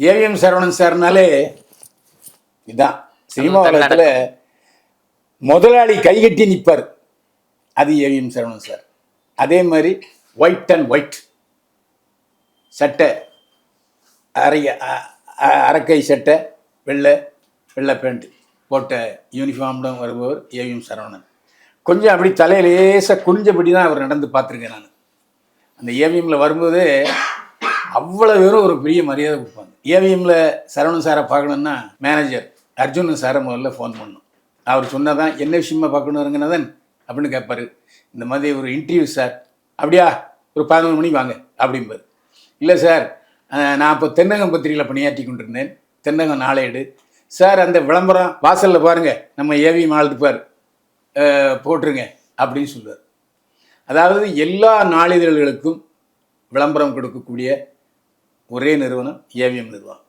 AVM Saravanan சார்னாலே இதான் cinema உலகத்தில் முதலாளி கைகட்டி நிற்பார், அது ஏவிஎம் சரவணன் சார். அதே மாதிரி ஒயிட் அண்ட் ஒயிட் சட்டை, அரக்கை சட்டை, வெள்ளை பேண்ட் போட்ட யூனிஃபார்ம்லாம் வருபவர் ஏவிஎம் சரவணன். கொஞ்சம் அப்படி தலையிலேசாக குனிஞ்சபடி தான் அவர் நடந்து பார்த்துருக்கேன் நான். அந்த ஏவிஎம்மில் வரும்போது அவ்வளோ பேரும் ஒரு பெரிய மரியாதை கொடுப்பாங்க. ஏவிஎம்மில் சரவணன் சாரை பார்க்கணுன்னா மேனேஜர் அர்ஜுனன் சாரை முதல்ல ஃபோன் பண்ணணும். அவர் சொன்னதான் என்ன விஷயமா பார்க்கணுங்கிறதன் அப்படின்னு கேட்பார். இந்த மாதிரி ஒரு இன்டர்வியூ சார். அப்படியா, ஒரு 11 மணிக்கு வாங்க அப்படிம்பார். இல்லை சார், நான் இப்போ தென்னகம் பத்திரிகையில் பணியாற்றி கொண்டிருந்தேன், தென்னகம் நாளேடு சார், அந்த விளம்பரம் வாசலில் பாருங்கள், நம்ம ஏவிஎம் ஆளுப்பார் போட்டுருங்க அப்படின்னு சொல்லுவார். அதாவது எல்லா நாளிதழ்களுக்கும் விளம்பரம் கொடுக்கக்கூடிய ஒரே நிறுவனம் ஏவிஎம் நிறுவனம்.